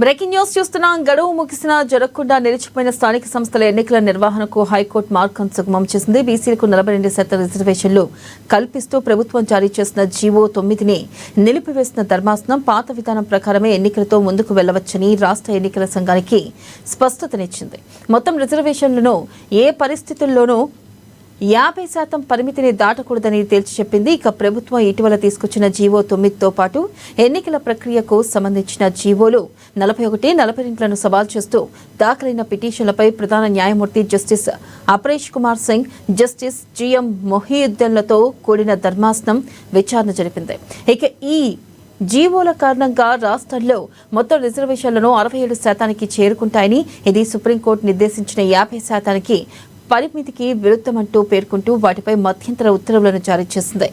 Breaking news చూస్తున్నాం. గడువు ముగిసిన జరగకుండా నిలిచిపోయిన స్థానిక సంస్థల ఎన్నికల నిర్వహణకు హైకోర్టు మార్గం సుగమం చేసింది. బీసీలకు 42% రిజర్వేషన్లు కల్పిస్తూ ప్రభుత్వం జారీ చేసిన జీవో 9ని నిలిపివేసిన ధర్మాసనం పాత విధానం ప్రకారమే ఎన్నికలతో ముందుకు వెళ్లవచ్చని రాష్ట్ర ఎన్నికల సంఘానికి స్పష్టతనిచ్చింది. మొత్తం రిజర్వేషన్లను ఏ పరిస్థితుల్లోనూ 50% పరిమితిని దాటకూడదని తేల్చి చెప్పింది. ఇక ప్రభుత్వం ఇటీవల తీసుకొచ్చిన జీవో 9తో పాటు ఎన్నికల ప్రక్రియకు సంబంధించిన జీవోలు 41, 42లను సవాల్ చేస్తూ దాఖలైన పిటిషన్లపై ప్రధాన న్యాయమూర్తి justice Aparesh Kumar Singh, justice GM మొహియుద్దీన్లతో కూడిన ధర్మాసనం విచారణ జరిపింది. ఇక ఈ జీవోల కారణంగా రాష్ట్రంలో మొత్తం రిజర్వేషన్లను 67% చేరుకుంటాయని, ఇది సుప్రీంకోర్టు నిర్దేశించిన 50% పరిమితికి విరుద్ధమంటూ పేర్కొంటూ వాటిపై మధ్యంతర ఉత్తర్వులను జారీ చేసింది.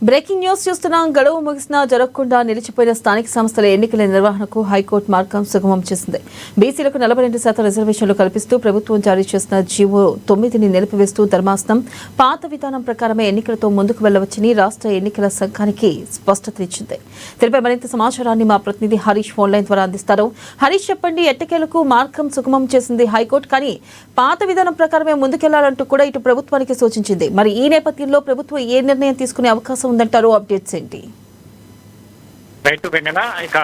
బ్రేకింగ్ న్యూస్ చూస్తున్నాం. గడువు ముగిసినా జరగకుండా నిలిచిపోయిన స్థానిక సంస్థల ఎన్నికల నిర్వహణకు హైకోర్టు మార్గం సుగమం చేసింది. బీసీలకు 42% రిజర్వేషన్లు కల్పిస్తూ ప్రభుత్వం జారీ చేసిన జీవో 9ని నిలిపివేస్తూ ధర్మాసనం పాత విధానం ప్రకారమే ఎన్నికలతో ముందుకు వెళ్లవచ్చని రాష్ట్ర ఎన్నికల సంఘానికి స్పష్టతనిచ్చింది. దీనిపై మరింత సమాచారాన్ని మా ప్రతినిధి హరీష్ ఫోన్ లైన్ ద్వారా అందిస్తారు. హరీష్, చెప్పండి, ఎట్టకేలకు మార్గం సుగమం చేసింది హైకోర్టు, కానీ పాత విధానం ప్రకారమే ముందుకెళ్లాలంటూ కూడా ఇటు ప్రభుత్వానికి సూచించింది. మరి ఈ నేపథ్యంలో ప్రభుత్వం ఏ నిర్ణయం తీసుకునే అవకాశం ఉందంటారు? అప్డేట్స్ ఏంటి? రైతు వెన్నెల ఇక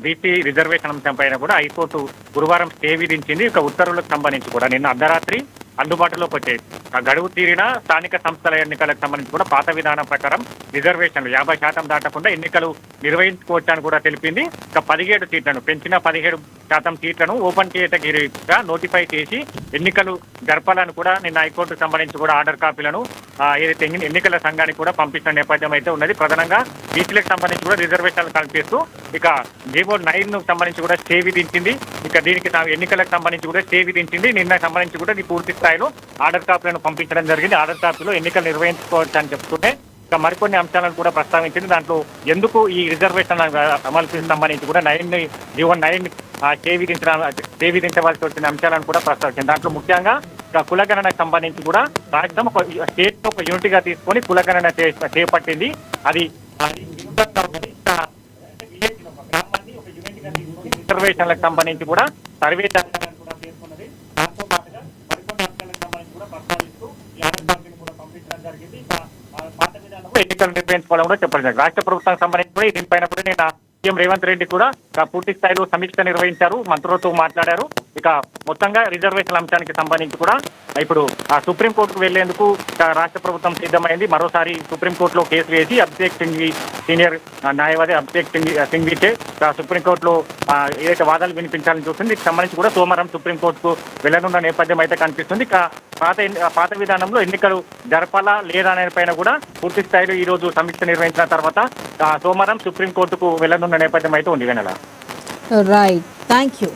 బీసీ రిజర్వేషన్ అంశం పైన కూడా హైకోర్టు గురువారం స్టే విధించింది. ఇక ఉత్తర్వులకు సంబంధించి కూడా నిన్న అర్ధరాత్రి అందుబాటులోకి వచ్చాయి. ఆ గడువు తీరిన స్థానిక సంస్థల ఎన్నికలకు సంబంధించి కూడా పాత విధానం ప్రకారం రిజర్వేషన్లు 50% దాటకుండా ఎన్నికలు నిర్వహించుకోవచ్చని కూడా తెలిపింది. ఇక 17 సీట్లను పెంచిన 17% సీట్లను ఓపెన్ కేటగిరీగా నోటిఫై చేసి ఎన్నికలు జరపాలని కూడా నిన్న హైకోర్టుకు సంబంధించి కూడా ఆర్డర్ కాపీలను ఏదైతే ఎన్నికల సంఘానికి కూడా పంపించిన నేపథ్యం అయితే ఉన్నది. ప్రధానంగా బీసీలకు సంబంధించి కూడా రిజర్వేషన్లు కల్పిస్తూ ఇక జీవో 9 సంబంధించి కూడా స్టే విధించింది. ఇక దీనికి ఎన్నికలకు సంబంధించి కూడా స్టే విధించింది. నిన్న సంబంధించి కూడా ఇది పూర్తి స్థాయిలో ఆర్డర్ కాపీలను పంపించడం జరిగింది. ఆర్డర్ కాపీలో ఎన్నికలు నిర్వహించుకోవచ్చు అని చెప్తుంటే ఇక మరికొన్ని అంశాలను కూడా ప్రస్తావించింది. దాంట్లో ఎందుకు ఈ రిజర్వేషన్ అమలుకి సంబంధించి కూడా జీవో 9 స్టే విధించవలసి వచ్చిన అంశాలను కూడా ప్రస్తావించింది. దాంట్లో ముఖ్యంగా కులగణనకు సంబంధించి కూడా రాష్ట్రం ఒక స్టేట్ ఒక యూనిట్గా తీసుకొని కులగణన చేపట్టింది. అది రిజర్వేషన్లకు సంబంధించి కూడా సర్వే చేస్తారని కూడా పేర్కొన్నది. దాంతో పాటుగా మరికొన్ని అంశాలకు సంబంధించి కూడా ప్రస్తావిస్తూ ఈ ఆర్డర్ కూడా పంపించడం జరిగింది. పాత విధానంలో ఎన్నికలు నిర్వహించుకోవడం కూడా చెప్పడం జరిగింది. రాష్ట్ర ప్రభుత్వానికి సంబంధించి కూడా దీనిపైన కూడా నేను సీఎం రేవంత్ రెడ్డి కూడా పూర్తి స్థాయిలో సమీక్ష నిర్వహించారు, మంత్రులతో మాట్లాడారు. ఇక మొత్తంగా రిజర్వేషన్ అంశానికి సంబంధించి కూడా ఇప్పుడు సుప్రీంకోర్టుకు వెళ్లేందుకు రాష్ట్ర ప్రభుత్వం సిద్ధమైంది. మరోసారి సుప్రీంకోర్టులో కేసు వేసి అభిషేక్ సింఘ్వి సీనియర్ న్యాయవాది అభిషేక్ సింఘ్విచే సుప్రీంకోర్టులో ఏదైతే వాదాలు వినిపించాలని చూస్తుంది. దీనికి సంబంధించి కూడా సోమవారం సుప్రీంకోర్టుకు వెళ్లనున్న నేపథ్యం అయితే కనిపిస్తుంది. పాత విధానంలో ఎన్నికలు జరపాలా లేదా అనే పైన కూడా పూర్తి స్థాయిలో ఈ రోజు సమీక్ష నిర్వహించిన తర్వాత సోమవారం సుప్రీంకోర్టుకు వెళ్లనున్న నేపథ్యం అయితే ఉంది. వెనల రైట్, థ్యాంక్ యూ.